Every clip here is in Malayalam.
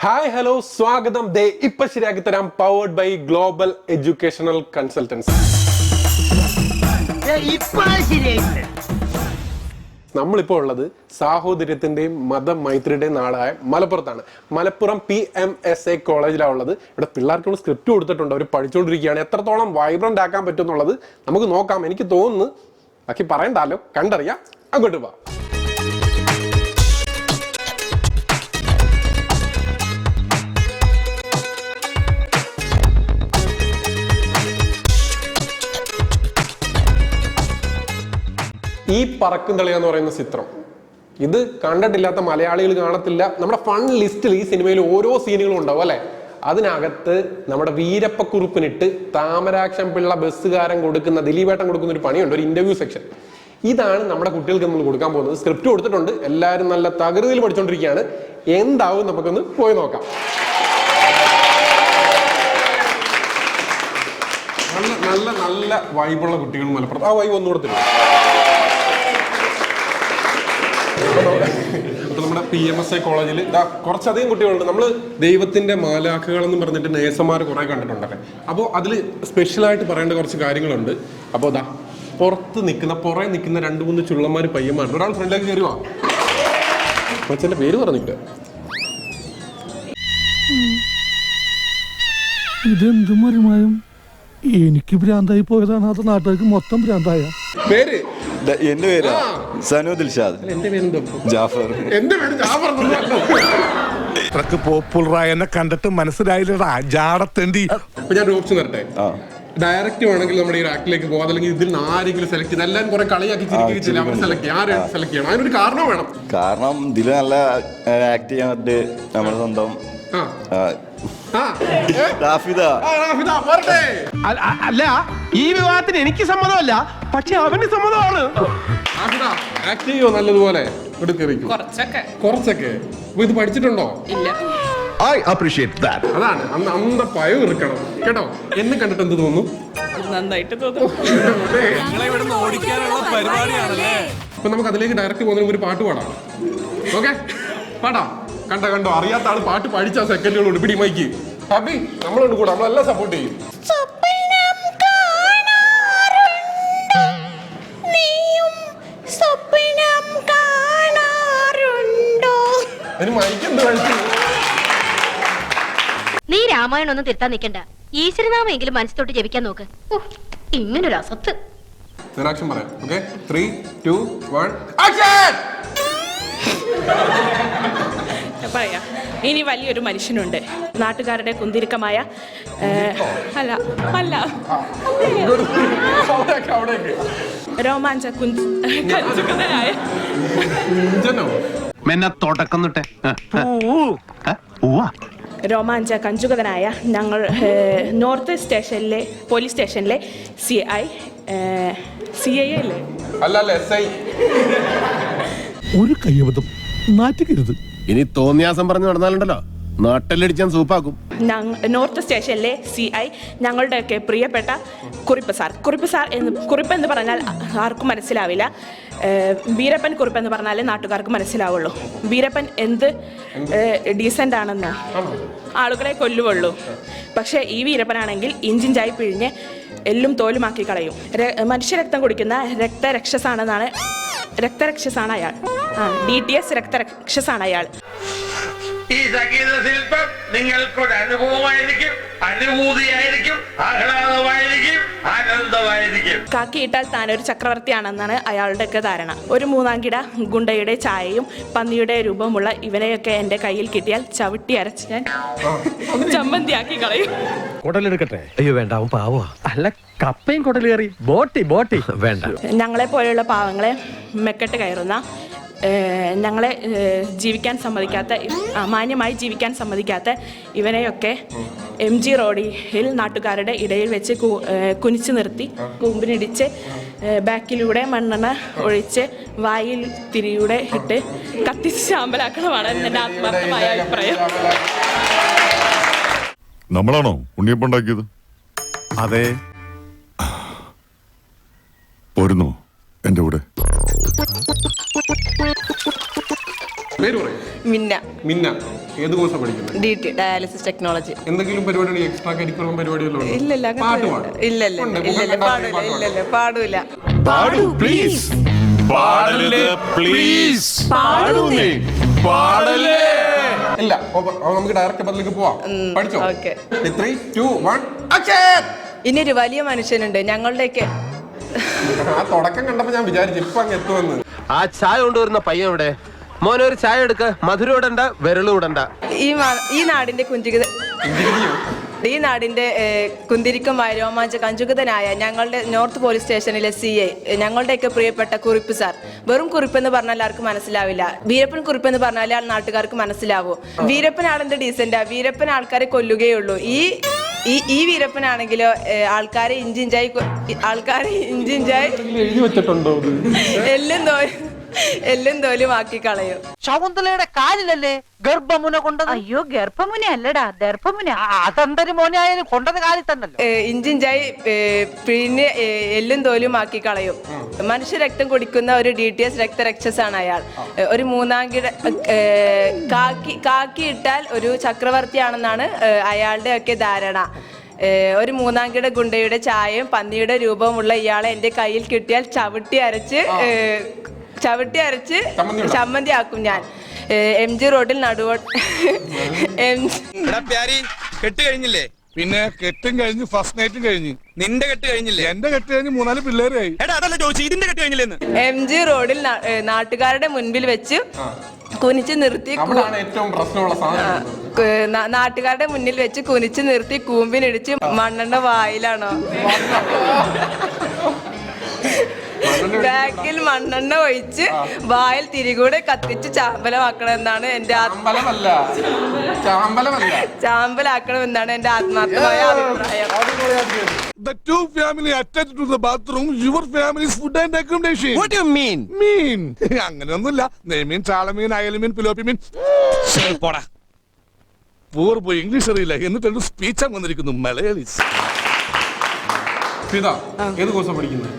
ഹായ് ഹലോ സ്വാഗതം ദേ ഇപ്പൊ ശരിയാക്കി തരാം powered by global educational consultancy. നമ്മളിപ്പോൾ ഉള്ളത് സാഹോദര്യത്തിന്റെയും മതമൈത്രിയുടെയും നാടായ മലപ്പുറത്താണ്. മലപ്പുറം PMSA കോളേജിലാണ് ഉള്ളത്. ഇവിടെ പിള്ളേർക്കുള്ള സ്ക്രിപ്റ്റ് കൊടുത്തിട്ടുണ്ട്, അവർ പഠിച്ചുകൊണ്ടിരിക്കുകയാണ്. എത്രത്തോളം വൈബ്രന്റ് ആക്കാൻ പറ്റും എന്നുള്ളത് നമുക്ക് നോക്കാം. എനിക്ക് തോന്നുന്നു ബാക്കി പറയണ്ടല്ലോ, കണ്ടറിയാം. അങ്ങോട്ട് പോവാം. ഈ പറക്കും തളിക എന്ന് പറയുന്ന ചിത്രം ഇത് കണ്ടിട്ടില്ലാത്ത മലയാളികൾ കാണത്തില്ല. നമ്മുടെ ഫൺ ലിസ്റ്റിൽ ഈ സിനിമയിൽ ഓരോ സീനുകളും ഉണ്ടാവും അല്ലെ. അതിനകത്ത് നമ്മുടെ വീരപ്പക്കുറുപ്പിനിട്ട് താമരാക്ഷം പിള്ള ബസ്സുകാരൻ കൊടുക്കുന്ന, ദിലീപേട്ടൻ കൊടുക്കുന്ന ഒരു പണിയുണ്ട്, ഒരു ഇന്റർവ്യൂ സെക്ഷൻ. ഇതാണ് നമ്മുടെ കുട്ടികൾക്ക് നമ്മൾ കൊടുക്കാൻ പോകുന്നത്. സ്ക്രിപ്റ്റ് കൊടുത്തിട്ടുണ്ട്, എല്ലാവരും നല്ല തകൃതിയിൽ പഠിച്ചുകൊണ്ടിരിക്കുകയാണ്. എന്താവും നമുക്കൊന്ന് പോയി നോക്കാം. നല്ല നല്ല നല്ല വൈബുള്ള കുട്ടികൾ മലപ്പുറത്ത്. ആ വൈബ് ഒന്നും കൊടുത്തില്ല. നമ്മുടെ PMSA കോളേജിൽ കുറച്ചധികം കുട്ടികളുണ്ട്. നമ്മൾ ദൈവത്തിന്റെ മാലാഖകൾ എന്ന് പറഞ്ഞിട്ട് നേഴ്സുമാർ കുറെ കണ്ടിട്ടുണ്ടല്ലേ. അപ്പോൾ അതിൽ സ്പെഷ്യലായിട്ട് പറയേണ്ട കുറച്ച് കാര്യങ്ങളുണ്ട്. അപ്പോൾ പുറത്ത് നിൽക്കുന്ന 2-3 ചുള്ളന്മാർ പയ്യന്മാരുണ്ട്. ഒരാൾ ഫ്രണ്ടിലേക്ക് കയറുവാ. അച്ഛൻ്റെ പേര് പറഞ്ഞില്ല. ഇതെന്തും മറിമായും എനിക്ക് ഭ്രാന്തായി പോയതാണ്, അത് നാട്ടുകാർക്ക് മൊത്തം ഭ്രാന്തായ. പേര് എന്റെ പേര് സനു ദിൽഷാദ്. എന്റെ പേര് ജാഫർ. എന്റെ പേര് ജാഫർ. അത്രക്ക് പോപ്പുലറായ എന്നെ കണ്ടിട്ട് മനസ്സിലായില്ലടാ ജാടത്തേണ്ടി. അപ്പൊ ഞാൻ ഓപ്ഷൻ തരട്ടെ. ഡയറക്റ്റ് വേണമെങ്കിൽ നമ്മുടെ ഈ ആക്ടിലേക്ക് പോകാം, അല്ലെങ്കിൽ ഇതിൽ ആരെങ്കിലും സെലക്ട് ചെയ്ത് എല്ലാവരും കുറെ കളിയാക്കി ചിരിക്കില്ല. അവർ സെലക്ട് ചെയ്യും. ആരെ സെലക്ട് ചെയ്യണം? അതിനൊരു കാരണം വേണം. കാരണം ഇതില് നല്ല ആക്ട് ചെയ്യാൻ പറ്റിയ നമ്മുടെ സ്വന്തം അല്ല, ഈ വിവാഹത്തിന് എനിക്ക് സമ്മതമല്ല, പക്ഷെ അവന് സമ്മതമാണ്. ആക്ട് ചെയ്യോ നല്ലതുപോലെ? കുറച്ചൊക്കെ. ഇത് പഠിച്ചിട്ടുണ്ടോ? ഇല്ല. I appreciate that. അതാണ് അന്ത പയം ഇറക്കണം കേട്ടോ. എന്നെ കണ്ടിട്ട് എന്ത് തോന്നുന്നു? നന്നായിട്ട് തോന്നുന്നു. അപ്പൊ നമുക്ക് അതിലേക്ക് ഡയറക്റ്റ് പോകുന്ന ഒരു പാട്ട് പാടാം. ഓക്കെ, പാടാം. കണ്ടോ, അറിയാത്ത ആള് പാട്ട് പഠിച്ച സെക്കൻഡുകളുണ്ട്. പിടി മൈക്ക്. ഹാപ്പി നമ്മളുണ്ട് കൂടെ, നമ്മളെല്ലാം സപ്പോർട്ട് ചെയ്യും. അതിന് മൈക്ക് എന്ത് കഴിച്ചു? നീ രാമായണം ഒന്നും തിരുത്താൻ നിൽക്കണ്ട. ഈശ്വരനാമെങ്കിലും മനസ്സിലോട്ട് ജപിക്കാൻ നോക്ക്. ഇങ്ങനൊരു അസത്ത്. ആക്ഷൻ പറയാം. Okay, 3, 2, 1 action. പറയാ, ഇനി വലിയൊരു മനുഷ്യനുണ്ട്. നാട്ടുകാരുടെ കുന്തിരിക്കമായ രോമാഞ്ച കഞ്ചുകനായ രോമാഞ്ച കഞ്ചുകനായ ഞങ്ങൾ നോർത്ത് സ്റ്റേഷനിലെ പോലീസ് സ്റ്റേഷനിലെ CI അല്ലേ? ഒരു കയ്യബദ്ധം നാറ്റിക്കരുത്. ഇനി തോന്നിയാസം പറഞ്ഞു നടന്നാലുണ്ടല്ലോ, നാട്ടിലടിച്ചാൻ സൂപ്പാക്കും. നോർത്ത് സ്റ്റേഷനിലെ CI ഞങ്ങളുടെയൊക്കെ പ്രിയപ്പെട്ട കുറിപ്പ് സാർ എന്ന് പറഞ്ഞാൽ ആർക്കും മനസ്സിലാവില്ല. വീരപ്പൻ കുറിപ്പ് എന്ന് പറഞ്ഞാലേ നാട്ടുകാർക്ക് മനസ്സിലാവുള്ളൂ. വീരപ്പൻ എന്ത് ഡീസൻ്റ് ആണെന്ന് ആളുകളെ കൊല്ലുവുള്ളൂ. പക്ഷേ ഈ വീരപ്പനാണെങ്കിൽ ഇഞ്ചിഞ്ചായി പിഴിഞ്ഞ് എല്ലും തോലുമാക്കി കളയും. മനുഷ്യരക്തം കുടിക്കുന്ന രക്തരക്ഷസാണ് അയാൾ. DTS രക്തരക്ഷസാണ് അയാൾ. ഈ സംഗീത ശില്പം നിങ്ങൾക്കൊരു അനുഭവമായിരിക്കും, അനുഭൂതിയായിരിക്കും, ആഹ്ലാദമായിരിക്കും, ആനന്ദമായിരിക്കും. കാക്കിയിട്ടാൽ താനൊരു ചക്രവർത്തിയാണെന്നാണ് അയാളുടെയൊക്കെ ധാരണ. ഒരു മൂന്നാംകിട ഗുണ്ടയുടെ ചായയും പന്നിയുടെ രൂപമുള്ള ഇവനെയൊക്കെ എൻ്റെ കയ്യിൽ കിട്ടിയാൽ ചവിട്ടി അരച്ച് ഞാൻ ചമ്മന്തിയാക്കി കളയും. കുടലെടുക്കട്ടെ? അയ്യോ വേണ്ട, അവൻ പാവാ. അല്ല, കപ്പയും കുടൽ കയറി ബോട്ടി വേണ്ട. ഞങ്ങളെ പോലെയുള്ള പാവങ്ങളെ മെക്കെട്ട് കയറുന്ന, ഞങ്ങളെ ജീവിക്കാൻ സമ്മതിക്കാത്ത, മാന്യമായി ജീവിക്കാൻ സമ്മതിക്കാത്ത ഇവനെയൊക്കെ MG റോഡിൽ നാട്ടുകാരുടെ ഇടയിൽ വെച്ച് കുനിച്ചു നിർത്തി കൂമ്പിനിടിച്ച് ബാക്കിലൂടെ മണ്ണെണ്ണ ഒഴിച്ച് വായിൽ തിരിയൂടെ ഇട്ട് കത്തിച്ച് ശാമ്പലാക്കണമാണ് എൻ്റെ ആത്മാർത്ഥമായ അഭിപ്രായം. നമ്മളാണോ ഉണ്ണിയപ്പുണ്ടാക്കിയത്? അതെ. പോരുന്നോ എന്റെ കൂടെ? പേര് പറയും. മിന്ന. മിന്ന ഏത് കോഴ്സാണ് പഠിക്കുന്നത്? DT dialysis technology. എന്തെങ്കിലും പരിപാടി എക്സ്ട്രാ കരിക്കുലം പരിപാടികളോ? ഇല്ലല്ല പാട്ട് പാടും? ഇല്ലല്ല പാടൂല. പാടൂ പ്ലീസ്. പാടല്ലേ പ്ലീസ്. പാടൂന്നേ. പാടല്ലേ. ഇല്ല. അപ്പൊ നമുക്ക് ഡയറക്റ്റ് പതിലേക്ക് പോവാം. പഠിച്ചോ? ഓക്കെ. 3, 2, 1 ആക്ഷൻ. ഇനിയൊരു വലിയ മനുഷ്യനുണ്ട് ഞങ്ങളുടെയൊക്കെ. ആ തുടക്കം കണ്ടപ്പോ ഞാൻ വിചാരിച്ചു ഇപ്പൊ അങ്ങ് എത്തുമെന്ന്. ആ ചായ കൊണ്ടുവരുന്ന പയ്യൻ ഇവിടെ. മോനെ ഒരു ചായ എടുക്ക. മധുരം ഇടണ്ട, വിരലും ഇടണ്ട. ഈ നാടിന്റെ കുന്തിരിക്കമായ രോമാഞ്ച കഞ്ചുകിതനായ ഞങ്ങളുടെ നോർത്ത് പോലീസ് സ്റ്റേഷനിലെ CI, ഞങ്ങളുടെയൊക്കെ പ്രിയപ്പെട്ട കുറിപ്പ് സാർ. വെറും കുറിപ്പെന്ന് പറഞ്ഞാൽ ആർക്കും മനസ്സിലാവില്ല. വീരപ്പൻ കുറിപ്പെന്ന് പറഞ്ഞാൽ ആ നാട്ടുകാർക്ക് മനസ്സിലാവൂ. വീരപ്പൻ ആളെന്ത് ഡീസന്റാ. വീരപ്പൻ ആൾക്കാരെ കൊല്ലുകയുള്ളൂ. ഈ വീരപ്പനാണെങ്കിലോ ആൾക്കാരെ ഇഞ്ചിഞ്ചായി എഴുതി വെച്ചിട്ടുണ്ടോ? എല്ലും തോലും ആക്കി കളയും. ശകുന്തലയുടെ കാലിലല്ലേ ഗർഭമുന കൊണ്ടത്? അയ്യോ ഗർഭമുന അല്ലടാ, ദർഭമുന. അതെന്തൊരു മോനായാലും കൊണ്ടത് കാലിൽ തന്നല്ലോ. ഇഞ്ചിഞ്ചായി പിന്നെ എല്ലും തോലും ആക്കി കളയും. മനുഷ്യ രക്തം കുടിക്കുന്ന ഒരു DTS രക്തരക്ഷസാണ് അയാൾ. ഒരു മൂന്നാംകിട കാക്കി ഇട്ടാൽ ഒരു ചക്രവർത്തിയാണെന്നാണ് അയാളുടെ ഒക്കെ ധാരണ. ഒരു മൂന്നാംകിട ഗുണ്ടയുടെ ചായയും പന്നിയുടെ രൂപമുള്ള ഇയാളെ എന്റെ കയ്യിൽ കിട്ടിയാൽ ചവിട്ടി അരച്ച് ചമ്മന്തി ആക്കും ഞാൻ. MG റോഡിൽ കെട്ട് കഴിഞ്ഞില്ലേ? പിന്നെ കെട്ടും കഴിഞ്ഞ് ഫസ്റ്റ് നൈറ്റും കഴിഞ്ഞ്. നിന്റെ കെട്ട് കഴിഞ്ഞില്ലേ? എന്റെ കെട്ട് കഴിഞ്ഞ് 4 പിള്ളേരായി. അതല്ല ചോദിച്ചു, ഇതിന്റെ കെട്ട് കഴിഞ്ഞില്ലെന്ന്. MG റോഡിൽ നാട്ടുകാരുടെ മുൻപിൽ വെച്ച് കുനിച്ച് നിർത്തി ഏറ്റവും പ്രശ്നമുള്ള സാധനം. നാട്ടുകാരുടെ മുന്നിൽ വെച്ച് കുനിച്ച് നിർത്തി കൂമ്പിനിടിച്ച് മണ്ണെണ്ണ വായിലാണോ? ബാക്കിൽ മണ്ണെണ്ണ ഒഴിച്ച് വായിൽ തിരികൂടെ കത്തിച്ച് ചാമ്പലമാക്കണമെന്നാണ് എന്റെ ചാമ്പലാക്കണമെന്നാണ് എന്റെ ആത്മാർത്ഥമായ അഭിപ്രായം. The two family attached to the bathroom. Your family's food and accommodation. What do you mean? അങ്ങനെയൊന്നുമില്ല. നെയ്മീൻ, ചാളമീൻ, അയൽമീൻ, പിലോപ്പിമീൻ. പോടാ. പോയി ഇംഗ്ലീഷ് അറിയില്ല എന്നിട്ട് സ്പീച്ച് വന്നിരിക്കുന്നു മലയാളീസ്. ഏത് കോഴ്സാണ് പഠിക്കുന്നത്?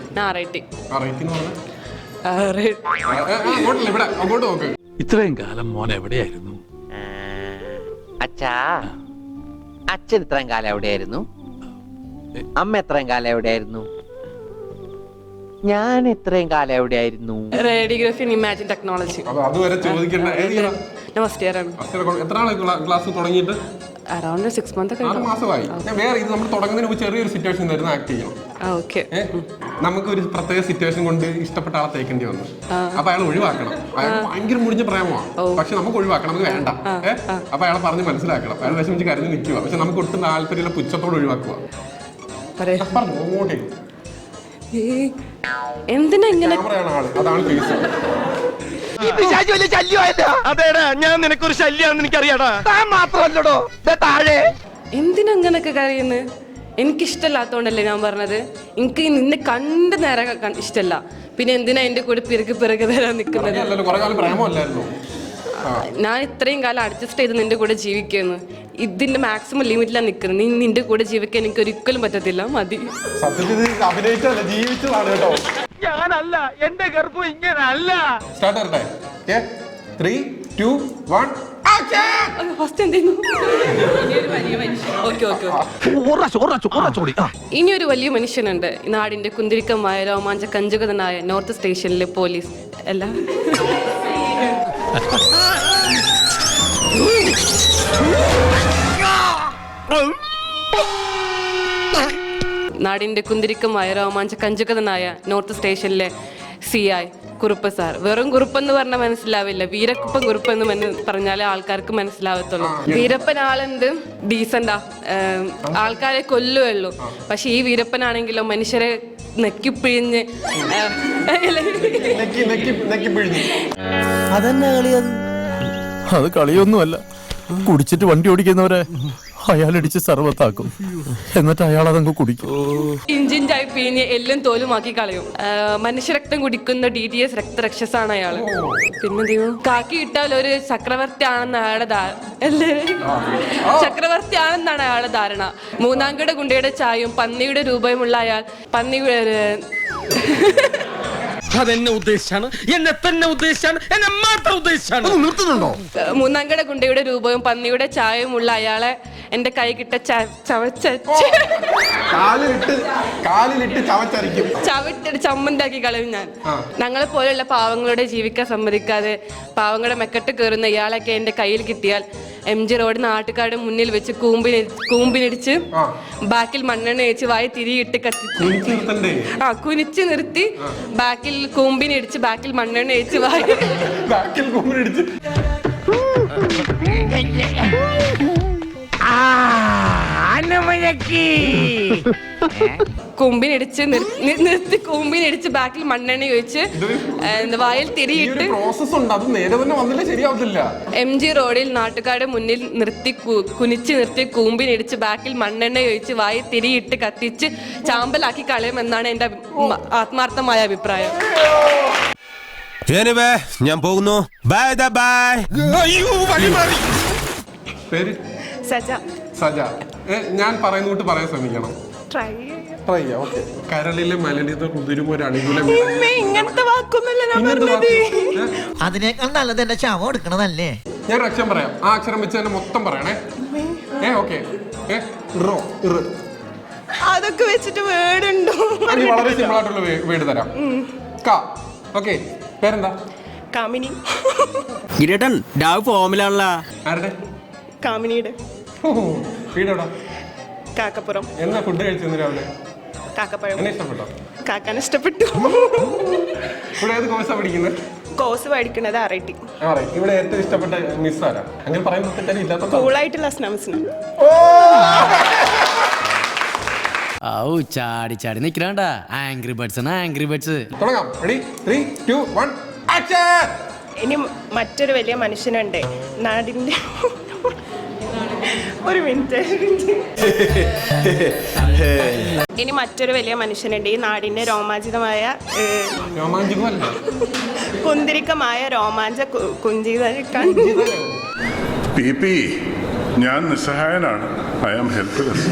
ഇത്രയും കാലം മോൻ എവിടെയായിരുന്നു? അച്ഛൻ ഇത്രയും കാലം എവിടെയായിരുന്നു? അമ്മ എത്രയും കാലം എവിടെയായിരുന്നു? ഞാൻ എത്രയും കാലം എവിടെയായിരുന്നു? Radiography and imagine technology. അതുവരെ ചോദിക്കേണ്ട. എത്ര ക്ലാസ് തുടങ്ങിയിട്ട്? Around 6 months. 6 മാസമായി. വേറെ ഇത് നമ്മൾ തുടങ്ങുന്നതിന് മുമ്പ് ചെറിയൊരു സിറ്റുവേഷൻ തരുന്ന ആക്ട് ചെയ്യണം. നമുക്ക് ഒരു പ്രത്യേക സിറ്റുവേഷൻ കൊണ്ട് ഇഷ്ടപ്പെട്ട ആളെ തേക്കേണ്ടി വന്നു. അപ്പൊ അയാൾ ഒഴിവാക്കണം. അയാൾ ഭയങ്കര മുടിഞ്ഞ പ്രേമമാണ്, പക്ഷെ നമുക്ക് ഒഴിവാക്കണം. നമുക്ക് വേണ്ട. അപ്പൊ അയാളെ പറഞ്ഞ് മനസ്സിലാക്കണം. അയാൾ വിഷമിച്ച് കരഞ്ഞ് നിൽക്കുക, പക്ഷെ നമുക്ക് ഒട്ടും താല്പര്യമുള്ള പുച്ഛത്തോട് ഒഴിവാക്കുക. എന്തിനാ ഇങ്ങനെ? ആള് അതാണ് ഫേസ്. അതേടാ, ഞാൻ നിനക്കൊരു ശല്യാണെന്ന് എനിക്കറിയാടാ. മാത്രമല്ലടോ താഴെ. എന്തിനാ അങ്ങനൊക്കെ കരയുന്നത്? എനിക്കിഷ്ടമല്ലാത്തോണ്ടല്ലേ ഞാൻ പറഞ്ഞത്. എനിക്ക് നിന്നെ കണ്ട് നേരം ഇഷ്ടമല്ല. പിന്നെ എന്തിനാ എന്റെ കൂടെ പിറകെ വരാൻ നിൽക്കുന്നത്? ഞാൻ ഇത്രയും കാലം അഡ്ജസ്റ്റ് ചെയ്ത് നിന്റെ കൂടെ ജീവിക്കുന്നു. ഇതിന്റെ മാക്സിമം ലിമിറ്റിലാണ് നിൽക്കുന്നത്. നിന്റെ കൂടെ ജീവിക്കാൻ എനിക്ക് ഒരിക്കലും പറ്റത്തില്ല. മതി. ഞാനല്ല, എന്റെ ഗർഭം ഇങ്ങനല്ല. ഇനിയൊരു വലിയ മനുഷ്യനുണ്ട് നാടിന്റെ കുന്തിരിക്കമായ രോമാഞ്ച കഞ്ചുകതനായ നോർത്ത് സ്റ്റേഷനിലെ പോലീസ്. അല്ല, നാടിന്റെ കുന്തിരിക്കമായ രോമാഞ്ച കഞ്ചുകതനായ നോർത്ത് സ്റ്റേഷനിലെ CI കുറുപ്പ് സാർ. വെറും കുറുപ്പെന്ന് പറഞ്ഞാൽ മനസ്സിലാവില്ല. വീരക്കുപ്പം കുറുപ്പെന്ന് പറഞ്ഞാലേ ആൾക്കാർക്ക് മനസ്സിലാവത്തുള്ളൂ. വീരപ്പൻ ആളെന്ത് ഡീസന്റാ, ആൾക്കാരെ കൊല്ലുകയുള്ളൂ. പക്ഷെ ഈ വീരപ്പനാണെങ്കിലോ മനുഷ്യരെ നെക്കിപ്പിഴിഞ്ഞ് അതെന്നെ കളിയത്? അത് കളിയൊന്നുമല്ല. കുടിച്ചിട്ട് വണ്ടി ഓടിക്കുന്നവരെ അയാളടിച്ച് സർവത്താക്കും, എന്നിട്ട് അയാൾ അതങ്ങ് കുടിക്കും. ഇഞ്ചിഞ്ചായി പിഴിഞ്ഞ് എല്ലാം തോലുമാക്കി കളയും. മനുഷ്യരക്തം കുടിക്കുന്ന DTS രക്തരക്ഷസാണ് അയാള്. പിന്നെ കാക്കി ഇട്ടാൽ ഒരു ചക്രവർത്തി ആണെന്ന് അയാളുടെ ചക്രവർത്തി ആണെന്നാണ് അയാളുടെ ധാരണ. മൂന്നാംകിട ഗുണ്ടയുടെ ചായയും പന്നിയുടെ രൂപയുമുള്ള അയാൾ അതെന്നെ ഉദ്ദേശിച്ചാണ്, എന്നെ തന്നെ ഉദ്ദേശിച്ചാണ്, എന്നെ മാത്രം ഉദ്ദേശിച്ചാണ്. നിർത്തുന്നുണ്ടോ? മൂന്നാംകട ഗുണ്ടയുടെ രൂപവും പന്നിയുടെ ചായവും ഉള്ള അയാളെ എന്റെ കൈ കിട്ട കാലിലിട്ട് ചവച്ചരിക്കും. ചവിട്ടിട്ട് ചമ്മന്താക്കി കളയും ഞാൻ. ഞങ്ങളെ പോലെയുള്ള പാവങ്ങളുടെ ജീവിക്കാൻ സമ്മതിക്കാതെ പാവങ്ങളുടെ മെക്കെട്ട് കയറുന്ന ഇയാളൊക്കെ എന്റെ കയ്യിൽ കിട്ടിയാൽ MG റോഡ് നാട്ടുകാരുടെ മുന്നിൽ വെച്ച് കൂമ്പിനിടിച്ച് ബാക്കിൽ മണ്ണെണ്ണ വെച്ച് വായി തിരിയിട്ട് കുനിച്ച് നിർത്തി ബാക്കിൽ കൂമ്പിനിടിച്ച് ബാക്കിൽ മണ്ണെണ്ണ വെച്ച് വായി കൂമ്പിനിടിച്ച് നിർത്തി കൂമ്പിനിടിച്ച് ബാക്കിൽ മണ്ണെണ്ണ ഒഴിച്ച് വായിൽ തിരിയിട്ട് MG റോഡിൽ നാട്ടുകാരുടെ മുന്നിൽ നിർത്തി കുനിച്ച് നിർത്തി കൂമ്പിനിടിച്ച് ബാക്കിൽ മണ്ണെണ്ണ ഒഴിച്ച് വായിൽ തിരിയിട്ട് കത്തിച്ച് ചാമ്പലാക്കി കളയുമെന്നാണ് എന്റെ ആത്മാർത്ഥമായ അഭിപ്രായം. ഞാൻ പോകുന്നു. Bye bye. പേര് സജ. സജ. ഞാൻ പറയുന്നോട്ട് പറയാൻ ശ്രമിക്കണം. ട്രൈ ചെയ്യാം. ഓക്കെ. കരളിലെ മലിനീത കുതിരും ഒരു അനുകൂല ഇങ്ങനത്തെ വാക്കൊന്നുമല്ല ഞാൻ പറഞ്ഞത്. അതിനേക്കാൾ നല്ലത് എന്റെ ശവം എടുക്കണതല്ലേ. ഞാൻ അക്ഷരം പറയാം. ആ അക്ഷരം വെച്ച് തന്നെ മൊത്തം പറയണേ. ഓക്കെ. അതൊക്കെ വെച്ചിട്ട് വേർഡ് ഉണ്ടോ? വളരെ സിമ്പിൾ ആയിട്ടുള്ള വേർഡ് തരാം. ഓക്കെ. പേരെന്താ? കാമിനി. ഗിരേട്ടൻ ഡാവ് ഫോമിലാണല്ല. ആരുടെ? കാമിനിയുടെ. വീടെവിടാ? കാക്കപ്പുറം. എന്നാ ഫുഡ് കഴിച്ചു രാവിലെ? കാക്കപ്പഴം. എന്നെ ഇഷ്ടപ്പെട്ടോ? കാക്കാൻ ഇഷ്ടപ്പെട്ടു. ഇവിടെ ഏത് കോഴ്സാ പഠിക്കുന്നത്? കോഴ്സ് പഠിക്കുന്നത് RIT. ഇവിടെ ഏറ്റവും ഇഷ്ടപ്പെട്ട മിസ് ആരാ? അങ്ങനെ പറയുന്നത് കൂളായിട്ടുള്ള സ്നംസിന്. ചാടി ചാടി നിക്കണ ആംഗ്രി ബേർഡ്സ്. തുടങ്ങാം. Ready 3 2 1 action. ഇനി മറ്റൊരു വലിയ മനുഷ്യനുണ്ട് നാടിന്റെ. ഒരു മിനിറ്റ്. ഇനി മറ്റൊരു വലിയ മനുഷ്യനുണ്ട് ഈ നാടിന്റെ രോമാഞ്ചിതമായ കുന്തിരിക്കമായ രോമാഞ്ച കുഞ്ചിത. ഞാൻ നിസ്സഹായനാണ്. I am helpless.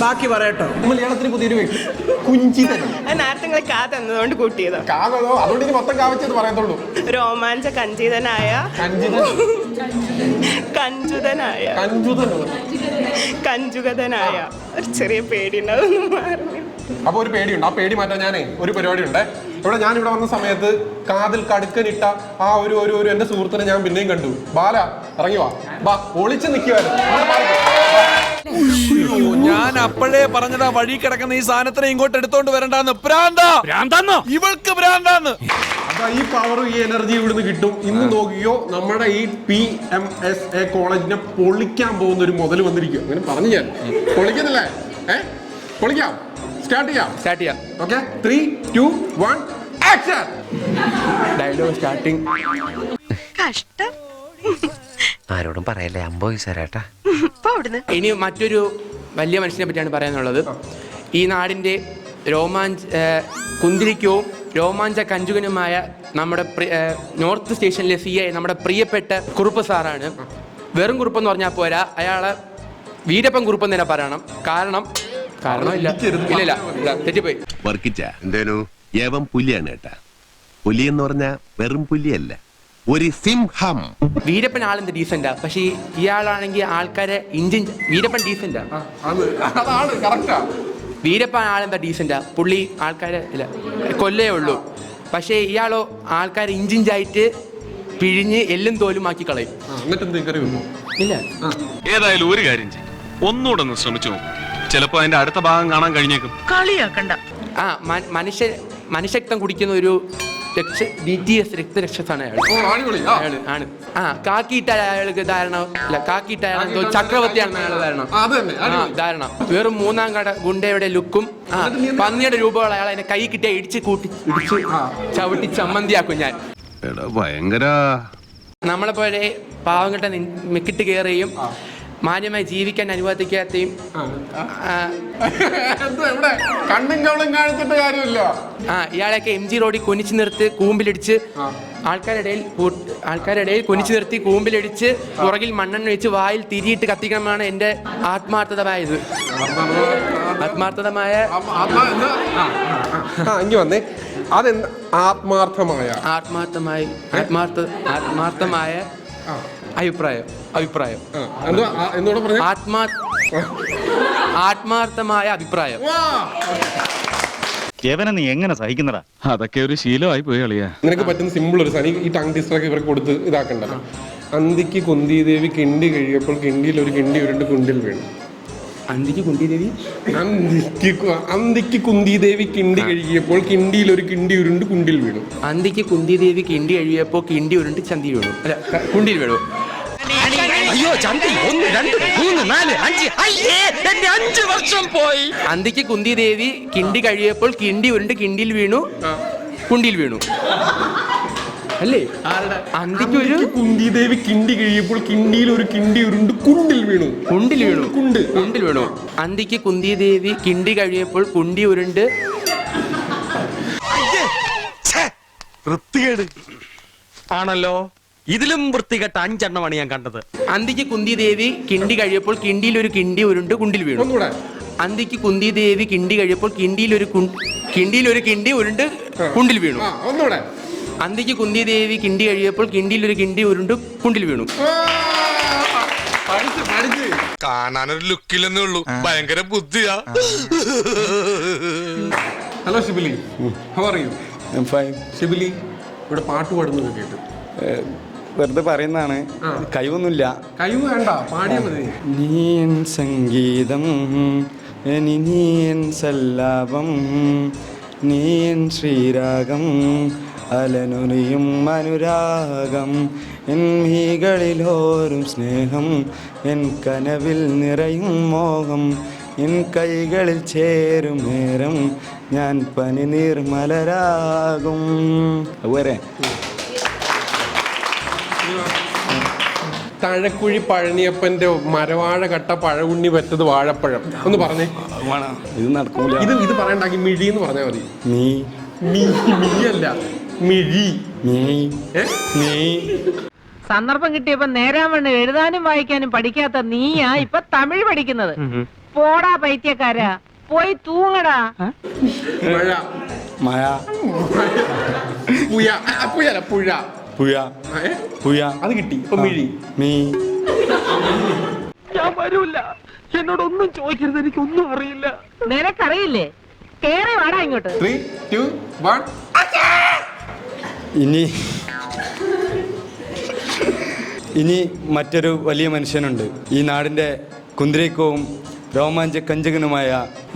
ബാക്കി പറയട്ടോ. മലയാളത്തിന് പുതിയൊരു കുഞ്ചിതൻ. നേരത്തെ നിങ്ങൾ കാ തന്നതുകൊണ്ട് കൂട്ടിയതോ? അതുകൊണ്ട് ഇനി മൊത്തം കാവച്ചത് പറയത്തുള്ളൂ. രോമാഞ്ച കഞ്ചിതനായ കഞ്ചുകതനായ ഒരു ചെറിയ പേടിയുണ്ടാവും. അപ്പൊ ഒരു പേടിയുണ്ട്. ആ പേടി മാറ്റാൻ ഞാനേ ഒരു പരിപാടി ഉണ്ട്. ഞാൻ ഇവിടെ വന്ന സമയത്ത് കാതിൽ കടുക്കനിട്ട ആ ഒരു എന്റെ സുഹൃത്തിനെ ഞാൻ പിന്നെയും കണ്ടു. ബാല ഇറങ്ങി വാ. ഒളിച്ച് നിൽക്കുവായിരുന്നു. ഞാൻ അപ്പോഴേ പറഞ്ഞതാ വഴി കിടക്കുന്ന ഈ സാധനത്തിനെ ഇങ്ങോട്ട് എടുത്തോണ്ട് വരണ്ടാന്ന്. ഭ്രാന്താന്നോ? ഇവൾക്ക് ഭ്രാന്താന്ന്. അപ്പൊ ഈ പവറും ഈ എനർജി ഇവിടുന്ന് കിട്ടും. ഇന്ന് നോക്കിയോ നമ്മുടെ ഈ PMSA കോളേജിനെ പൊളിക്കാൻ പോകുന്ന ഒരു മുതൽ വന്നിരിക്കും. അങ്ങനെ പറഞ്ഞു ഞാൻ പൊളിക്കുന്നില്ലേ? പൊളിക്കാം. സ്റ്റാർട്ട് ചെയ്യാം. Okay 3 2 1 action. Dialogue starting. കഷ്ടം. ആരോടും പറയല്ലേ അമ്പോയിസരാട്ടാ. ഇനി മറ്റൊരു വലിയ മനുഷ്യനെ പറ്റിയാണ് പറയാനുള്ളത്. ഈ നാടിന്റെ കുന്തിരിക്കവും രോമാഞ്ച കഞ്ചുകനുമായ നമ്മുടെ നോർത്ത് സ്റ്റേഷനിലെ CI നമ്മുടെ പ്രിയപ്പെട്ട കുറുപ്പ് സാറാണ്. വെറും കുറുപ്പെന്ന് പറഞ്ഞാൽ പോരാ, അയാളെ വീരപ്പൻ കുറുപ്പെന്ന് തന്നെ പറയണം. കാരണം ഇല്ല തെറ്റിപ്പോയി. എന്തേനു ഏവം പുലിയാണ് കേട്ടാ. പുലി എന്ന് പറഞ്ഞാ വെറും പുലിയല്ല, ഒരു സിംഹം. വീരപ്പൻ ആളെന്ത് ഡീസന്റാ, പക്ഷെ ഇയാളാണെങ്കിൽ ആൾക്കാരെ വീരപ്പൻ ഡീസന്റാ. വീരപ്പൻ ആളെന്താ ഡീസന്റാ, പുള്ളി ആൾക്കാരെ കൊല്ലേ ഉള്ളൂ. പക്ഷേ ഇയാളോ ആൾക്കാരെ ഇഞ്ചിഞ്ചായിട്ട് പിഴിഞ്ഞ് എല്ലും തോലും ആക്കി കളയും. ഇല്ല. ഏതായാലും ഒരു കാര്യം ചെയ്യും, ഒന്നുകൂടെ ഒന്ന് ശ്രമിച്ചു നോക്കും. ചിലപ്പോ അതിന്റെ അടുത്ത ഭാഗം കാണാൻ കഴിഞ്ഞേക്കും. കളിയാക്കണ്ട. മനുഷ്യക്തം കുടിക്കുന്ന ഒരു DTS രക്തരക്ഷസാണ് അയാൾ. ആണ്. കാക്കിയിട്ട അയാൾക്ക് ധാരണ ചക്രവർത്തിയാണെന്ന് അയാൾ ധാരണ. വെറും മൂന്നാം കട ഗുണ്ടയുടെ ലുക്കും പന്നിയുടെ രൂപമുള്ള അയാൾ അതിനെ കൈ കിട്ടിയ ഇടിച്ച് ചവിട്ടി ചമ്മന്തിയാക്കും ഞാൻ. ഭയങ്കര നമ്മളെ പോലെ പാവം കെട്ട മെക്കിട്ട് കയറുകയും മാന്യമായി ജീവിക്കാൻ അനുവദിക്കാത്തയും കണ്ണും കവളും കാണിച്ചിട്ട് കാര്യമില്ല. ഇയാളെയൊക്കെ MG റോഡിൽ കൊനിച്ചു നിർത്തി കൂമ്പിലിടിച്ച് ആൾക്കാരുടെ ഇടയിൽ കൊനിച്ചു നിർത്തി കൂമ്പിലിടിച്ച് പുറകിൽ മണ്ണെണ്ണ വെച്ച് വായിൽ തിരിയിട്ട് കത്തിക്കണമെന്നാണ് എൻ്റെ ആത്മാർത്ഥമായ ഇങ്ങ് വന്നേ. അതെന്താ ആത്മാർത്ഥമായ അഭിപ്രായം ആത്മാർത്ഥമായ അഭിപ്രായം. കേവലം നീ എങ്ങനെ സഹിക്കുന്നടാ? അതൊക്കെ ഒരു ശീലമായി പോയി കളിയാ. നിനക്ക് പറ്റുന്ന സിമ്പിൾ ഒരു സാധനം, ഈ ടങ് ട്വിസ്റ്ററൊക്കെ ഇവർക്ക് കൊടുത്ത് ഇതാക്കണ്ടല്ലോ. അന്തിക്ക് കുന്തിദേവി കിണ്ടി കഴിയപ്പോൾ കിണ്ടിയിൽ ഒരു കിണ്ടി ഉരുണ്ട് കുണ്ടിൽ വീണു. അന്തിക്ക് കുന്തിദേവി കിണ്ടി കഴിയപ്പോൾ കിണ്ടിയിൽ ഒരു കിണ്ടി ഉരുണ്ട് കുണ്ടിൽ വീണു. അന്തിക്ക് കുന്തിദേവി കിണ്ടി കഴിയപ്പോൾ കിണ്ടി ഉരുണ്ട് ചന്തി വീണു. അല്ല, കുണ്ടിൽ വീണു. അയ്യോ ചന്തി 1 2 3 4 5 എന്റെ 5 വർഷം പോയി. അന്തിക്ക് കുന്തിദേവി കിണ്ടി കഴിയപ്പോൾ കിണ്ടി ഉരുണ്ട് കിണ്ടിയിൽ വീണു കുണ്ടിൽ വീണു അല്ലേ? അന്തിക്ക് ഒരു കുന്തിദേവി കിണ്ടി കഴിയപ്പോൾ കിണ്ടിയിൽ ഒരു കിണ്ടി ഉരുണ്ട് കുണ്ടിൽ വീണു. കുണ്ടിൽ വീണു. അന്തിക്ക് കുന്തിദേവി കിണ്ടി കഴിയപ്പോൾ കുണ്ടി ഉരുണ്ട് വൃത്തികേട് ആണല്ലോ. ഇതിലും വൃത്തികെട്ട 5 എണ്ണമാണ് ഞാൻ കണ്ടത്. അന്തിക്ക് കുന്തിദേവി കിണ്ടി കഴിയപ്പോൾ കിണ്ടിയിൽ ഒരു കിണ്ടി ഉരുണ്ട് കുണ്ടിൽ വീണു. അന്തിക്ക് കുന്തിദേവി കിണ്ടി കഴിയപ്പോൾ കിണ്ടിയിൽ ഒരു കിണ്ടി ഉരുണ്ട് കുണ്ടിൽ വീണു. അന്തിക്ക് കുന്തിദേവി കിണ്ടി കഴിയപ്പോൾ കിണ്ടിയിൽ ഒരു കിണ്ടി ഉരുണ്ട് കുണ്ടിൽ വീണു. കാണാനൊരു ലുക്കില്ലെന്നേ ഉള്ളൂ, ഭയങ്കര ബുദ്ധിയാ. Hello Shibili, how are you? Shibili ഇവിടെ പാട്ട് പാടുന്നത് കേട്ടു. വെറുതെ പറയുന്നതാണ്, കഴിവൊന്നുമില്ല. കഴിവ് വേണ്ട, പാടിയാ മതി. നീൻ സംഗീതം നീൻ സല്ലാപം നീൻ ശ്രീരാഗം അലനൊലിയും അനുരാഗം എൻ മീകളിലോരും സ്നേഹം എൻ കനവിൽ നിറയും മോഹം എൻ കൈകളിൽ ചേരും നേരം ഞാൻ പനിനീർ മലരാകും. അതുപോലെ തഴക്കുഴി പഴനിയപ്പന്റെ മരവാഴ കട്ട പഴകുണ്ണി പറ്റത് വാഴപ്പഴം ഒന്ന് പറഞ്ഞേ. ഇത് നടക്കൂല. ഇത് പറയണ്ടാക്കി മിഴി എന്ന് പറഞ്ഞാൽ മതി. അല്ല മിഴി. സന്ദർഭം കിട്ടിയപ്പോ നേരാവണ്ണം എഴുതാനും വായിക്കാനും പഠിക്കാത്ത നീയാ ഇപ്പൊ തമിഴ് പഠിക്കുന്നത്. പോടാ പൈത്യക്കാരാ, പോയി തൂങ്ങടാ. മഴ അത് കിട്ടി. ഇപ്പൊ മിഴി. ഞാൻ വരൂല, എന്നോടൊന്നും ചോദിക്കരുത്, എനിക്കൊന്നും അറിയില്ല. നിനക്കറിയില്ലേ? കേറി വാടാ ഇങ്ങോട്ട്. 3 2 1 ഇനി മറ്റൊരു വലിയ മനുഷ്യനുണ്ട്. ഈ നാടിന്റെ കുന്തിരിക്കവും രോമാഞ്ച കഞ്ചകനുമായ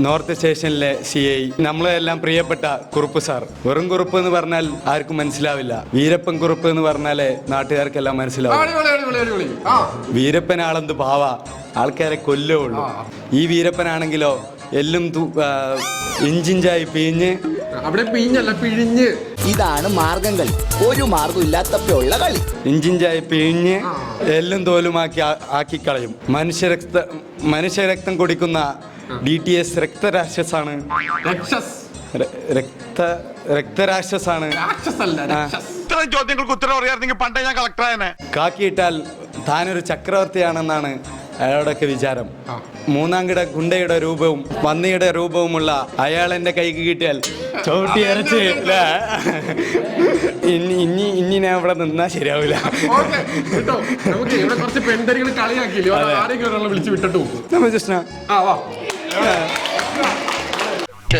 നോർത്ത് സ്റ്റേഷനിലെ CI, നമ്മളെല്ലാം പ്രിയപ്പെട്ട കുറുപ്പ് സാർ. വെറും കുറുപ്പ് എന്ന് പറഞ്ഞാൽ ആർക്കും മനസ്സിലാവില്ല. വീരപ്പൻ കുറുപ്പ് എന്ന് പറഞ്ഞാലേ നാട്ടുകാർക്കെല്ലാം മനസ്സിലാവും. വീരപ്പൻ ആളെന്ത് പാവ, ആൾക്കാരെ കൊല്ലുള്ളൂ. ഈ വീരപ്പനാണെങ്കിലോ എല്ലും ഇഞ്ചിഞ്ചായി പിഴിഞ്ഞ്, അവിടെ പിഴിഞ്ഞല്ല പിഴിഞ്ഞ്. ഇതാണ് മാർഗങ്ങൾ, ഒരു മാർഗം ഇല്ലാത്തപ്പോഴുള്ള കളി. ഇഞ്ചിഞ്ചായി പിഴിഞ്ഞ് എല്ലും തോലുമാക്കി ആക്കിക്കളയും. മനുഷ്യരക്തം കുടിക്കുന്ന DTS രക്തരാക്ഷസാണ്. രക്തരാക്ഷസാണ്. ചോദ്യങ്ങൾക്ക് ഉത്തരം അറിയാമെങ്കിൽ പണ്ടേ ഞാൻ കളക്ടറായനെ. കാക്കിയിട്ടാൽ താനൊരു ചക്രവർത്തിയാണെന്നാണ് അയാളുടെയൊക്കെ വിചാരം. മൂന്നാംകിട ഗുണ്ടയുടെ രൂപവും പന്നിയുടെ രൂപവുമുള്ള അയാൾ എന്റെ കൈക്ക് കിട്ടിയാൽ ചവിട്ടി അരച്ച് ഇനി ഞാൻ ഇവിടെ നിന്നാ ശരിയാവില്ല.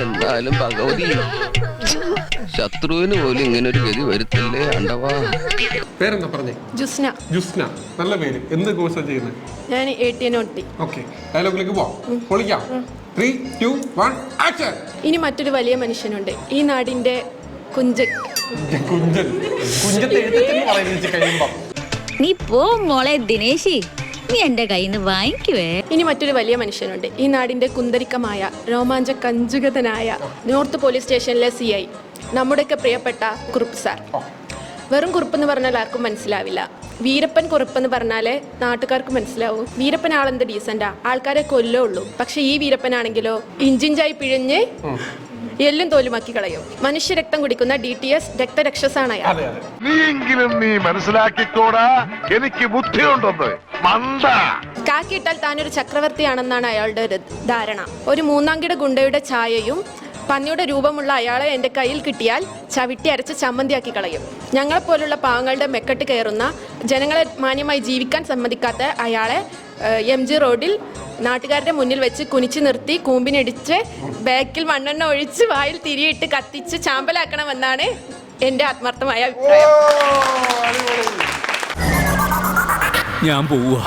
എന്നാലും ഭഗവതി, ശത്രുവിന് പോലും ഇങ്ങനെ ഒരു ഗതി വരുത്തല്ലേ അണ്ടവാ. പേരെന്താ പറഞ്ഞേ? ജുസ്ന. ജുസ്ന, നല്ല പേര്. എന്ത് കോഴ്സാ ചെയ്യുന്നത്? ഞാൻ AT&T. ഓക്കെ, ഡയലോഗിലേക്ക് പോവാം. പൊളിക്കാം. 3 2 1 ആക്ഷൻ. ഇനി മറ്റൊരു വലിയ മനുഷ്യനുണ്ട്, ഈ നാടിന്റെ നീ പോ മോളെ ദിനേശി, നീ എന്റെ കയ്യിൽ നിന്ന് വാങ്ങിക്കുവേ. ഇനി മറ്റൊരു വലിയ മനുഷ്യനുണ്ട്, ഈ നാടിന്റെ കുന്തരിക്കമായ രോമാഞ്ച കഞ്ചുകതനായ നോർത്ത് പോലീസ് സ്റ്റേഷനിലെ CI, നമ്മുടെയൊക്കെ പ്രിയപ്പെട്ട കുറുപ്പ് സാർ. വെറും കുറുപ്പെന്ന് പറഞ്ഞാൽ ആർക്കും മനസ്സിലാവില്ല. വീരപ്പൻ കുറിപ്പെന്ന് പറഞ്ഞാലേ നാട്ടുകാർക്ക് മനസ്സിലാവും. വീരപ്പൻ ആളെന്ത് ഡീസന്റാ, ആൾക്കാരെ കൊല്ലേ ഉള്ളൂ. പക്ഷെ ഈ വീരപ്പനാണെങ്കിലോ ഇഞ്ചിഞ്ചായി പിഴിഞ്ഞ് എല്ലും തോലുമാക്കി കളയും. മനുഷ്യരക്തം കുടിക്കുന്ന DTS രക്തരക്ഷസാണ് അയാൾ. നീ മനസ്സിലാക്കിക്കോടാ, എനിക്ക് ബുദ്ധിയുണ്ടെന്ന് മണ്ട. കാക്കിയിട്ടാൽ താനൊരു ചക്രവർത്തിയാണെന്നാണ് അയാളുടെ ഒരു ധാരണ. ഒരു മൂന്നാംകിട ഗുണ്ടയുടെ ഛായയും പന്നിയുടെ രൂപമുള്ള അയാളെ എൻ്റെ കയ്യിൽ കിട്ടിയാൽ ചവിട്ടി അരച്ച് ചമ്മന്തിയാക്കി കളയും. ഞങ്ങളെപ്പോലുള്ള പാവങ്ങളുടെ മെക്കെട്ട് കയറുന്ന ജനങ്ങളെ മാന്യമായി ജീവിക്കാൻ സമ്മതിക്കാത്ത അയാളെ MG റോഡിൽ നാട്ടുകാരുടെ മുന്നിൽ വെച്ച് കുനിച്ചു നിർത്തി കൂമ്പിനിടിച്ച് ബാക്കിൽ മണ്ണെണ്ണ ഒഴിച്ച് വായിൽ തിരിയിട്ട് കത്തിച്ച് ചാമ്പലാക്കണമെന്നാണ് എൻ്റെ ആത്മാർത്ഥമായ അഭിപ്രായം. ഞാൻ പോവാ.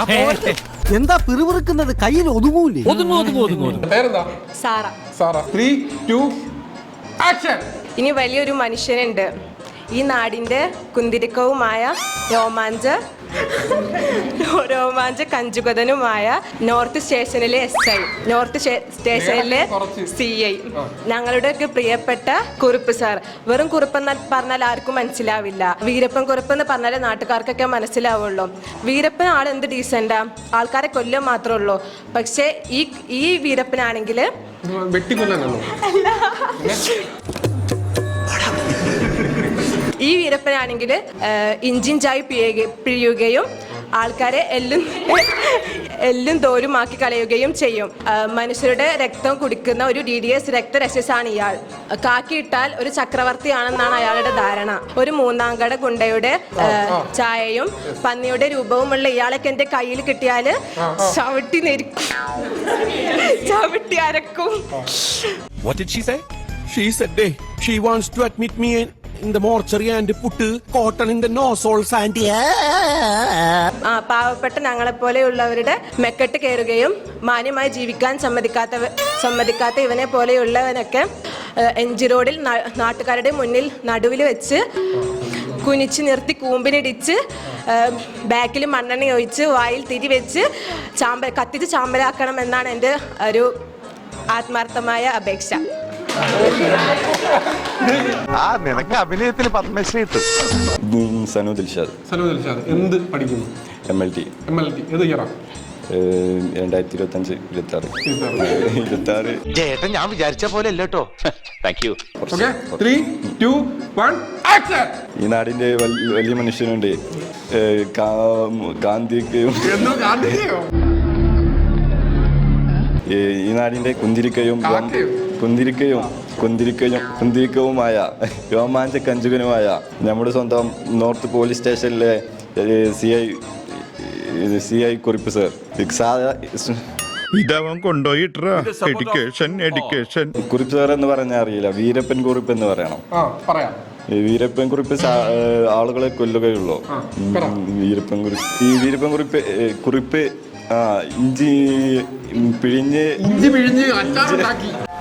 എന്താ പിറുപിറുക്കുന്നത്? കയ്യിൽ ഒതുങ്ങൂലേ? പേരെന്താ? സാറ. 3, 2, ആക്ഷൻ. ഇനി വലിയൊരു മനുഷ്യനുണ്ട്. ഈ നാടിൻ്റെ കുന്തിരിക്കവുമായ രോമാഞ്ച കഞ്ചുകതനുമായ നോർത്ത് സ്റ്റേഷനിലെ SI, നോർത്ത് സ്റ്റേഷനിലെ CI, ഞങ്ങളുടെയൊക്കെ പ്രിയപ്പെട്ട കുറുപ്പ് സാർ. വെറും കുറുപ്പെന്ന് പറഞ്ഞാൽ ആർക്കും മനസ്സിലാവില്ല. വീരപ്പൻ കുറുപ്പെന്ന് പറഞ്ഞാലേ നാട്ടുകാർക്കൊക്കെ മനസ്സിലാവുള്ളൂ. വീരപ്പൻ ആളെന്ത് ഡീസൻ്റാ, ആൾക്കാരെ കൊല്ലുക മാത്രമേ ഉള്ളൂ. പക്ഷേ ഈ വീരപ്പനാണെങ്കിൽ ഈ വീരപ്പനാണെങ്കിൽ ഇഞ്ചിഞ്ചായി പിഴിയുകയും ആൾക്കാരെ എല്ലും തോലുമാക്കി കളയുകയും ചെയ്യും. മനുഷ്യരുടെ രക്തം കുടിക്കുന്ന ഒരു DDS രക്തരക്ഷസാണ് ഇയാൾ. കാക്കിയിട്ടാൽ ഒരു ചക്രവർത്തിയാണെന്നാണ് അയാളുടെ ധാരണ. ഒരു മൂന്നാംകട ഗുണ്ടയുടെ ഛായയും പന്നിയുടെ രൂപവുമുള്ള ഇയാളൊക്കെ എൻ്റെ കയ്യിൽ കിട്ടിയാൽ ചവിട്ടി അരക്കും. What did she say? She said she wants to admit me in the mortuary and put cotton in the nostrils and പാവപ്പെട്ട ഞങ്ങളെപ്പോലെയുള്ളവരുടെ മെക്കെട്ട് കയറുകയും മാന്യമായി ജീവിക്കാൻ സമ്മതിക്കാത്ത ഇവനെ പോലെയുള്ളവനൊക്കെ MG റോഡിൽ നാട്ടുകാരുടെ മുന്നിൽ നടുവിൽ വെച്ച് കുനിച്ച് നിർത്തി കൂമ്പിനിടിച്ച് ബാക്കിൽ മണ്ണെണ്ണ ഒഴിച്ച് വായിൽ തിരി വെച്ച് കത്തിച്ച് ചാമ്പലാക്കണം എന്നാണ് എൻ്റെ ഒരു ആത്മാർത്ഥമായ അപേക്ഷ. നിനക്ക് അഭിനയത്തിൽ പത്മശ്രീ കിട്ടും. സനു ദിൽഷാദ്. എന്ത് പഠിക്കുന്നു? MLT. ഏത് ഇയറാ? 2025-26. ചേട്ടൻ ഞാൻ വിചാരിച്ച പോലെ അല്ല കേട്ടോ. Thank you. 3, 2, 1 ആക്ഷൻ. ഈ നാടിന്റെ വലിയ മനുഷ്യനുണ്ട്. ഗാന്ധിക്കും ഈ നാടിന്റെ കുന്തിരിക്കവുമായ രോമാഞ്ച കഞ്ചുകനുമായ നമ്മുടെ സ്വന്തം നോർത്ത് പോലീസ് സ്റ്റേഷനിലെ CI കുറിപ്പ് സർ. ഇതവൻ കൊണ്ടുപോയിട്ടാ എഡ്യൂക്കേഷൻ. കുറിപ്പ് സാർ എന്ന് പറഞ്ഞാൽ അറിയില്ല, വീരപ്പൻ കുറിപ്പ് എന്ന് പറയണം. വീരപ്പൻ കുറിപ്പ് ആളുകളെ കൊല്ലുകയുള്ളൂ. വീരപ്പൻ കുറിപ്പ് ഇഞ്ചി പിഴിഞ്ഞ്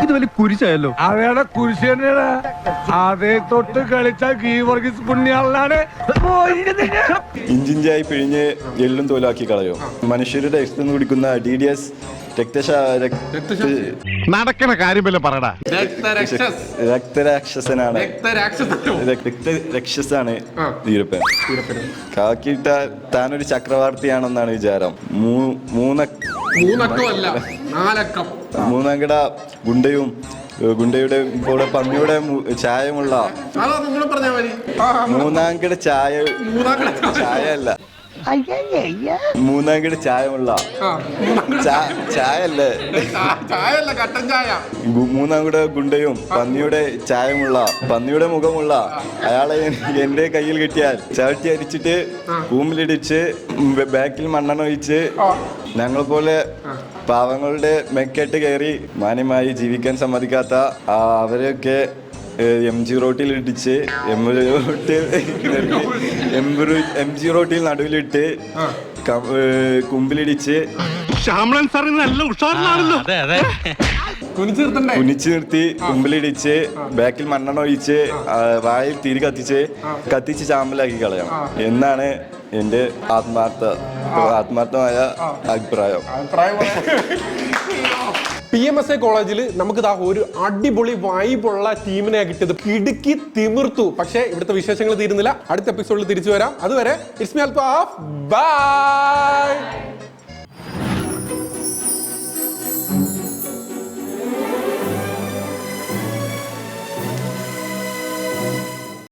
ഇത് വലിയ കുരിശായല്ലോ. അവയുടെ കുരിശ് തന്നെയാണ്. അതേ തൊട്ട് കളിച്ച ഗീവർഗീസ് പുണ്യാളാണ്. ഇഞ്ചിഞ്ചായി പിഴിഞ്ഞ് എല്ലും തോലാക്കി കളയും. മനുഷ്യരുടെ രക്തം കുടിക്കുന്ന DDS നടക്കണ കാര്യം വല്ല പറടാ. രക്തരാക്ഷസനാണ് വീരപ്പൻ. കാക്കിയിട്ട താനൊരു ചക്രവർത്തിയാണെന്നാണ് വിചാരം. മൂന്നാംകിട ഗുണ്ടയുടെ കൂടെ പന്നിയുടെ ചായമുള്ള മൂന്നാംകിട ചായയല്ല മൂന്നാംകിട ചായമുള്ള ചായല്ലേ മൂന്നാംകിട ഗുണ്ടയും പന്നിയുടെ മുഖമുള്ള അയാളെ എന്റെ കയ്യിൽ കിട്ടിയാൽ ചവിട്ടി അരിച്ചിട്ട് കൂമ്പിലിടിച്ച് ബാക്കിൽ മണ്ണെണ്ണ ഒഴിച്ച് ഞങ്ങൾ പോലെ പാവങ്ങളുടെ മെക്കെട്ട് കയറി മാന്യമായി ജീവിക്കാൻ സമ്മതിക്കാത്ത അവരെയൊക്കെ MG റോട്ടിൽ ഇടിച്ച് MG റോട്ടിൽ നടുവിലിട്ട് കുമ്പിലിടിച്ച് ശ്യാമളൻ സാർ നല്ല ഉഷാറിലാണല്ലോ. കുനിച്ചു നിർത്തി കുമ്പിലിടിച്ച് ബാക്കിൽ മണ്ണെണ്ണ ഒഴിച്ച് വായിൽ തിരി കത്തിച്ച് ചാമ്പലാക്കി കളയണം എന്നാണ് എന്റെ ആത്മാർത്ഥമായ അഭിപ്രായം. PMSA കോളേജിൽ നമുക്ക് ദാ ഒരു അടിപൊളി വൈബുള്ള ടീമിനെ കിട്ടിയത് കിടുക്കി തിമിർത്തു. പക്ഷേ ഇവിടുത്തെ വിശേഷങ്ങൾ തീരുന്നില്ല. അടുത്ത എപ്പിസോഡിൽ തിരിച്ചു വരാം. അതുവരെ ഇറ്റ്സ് മീ അൽതാഫ്. ബൈ.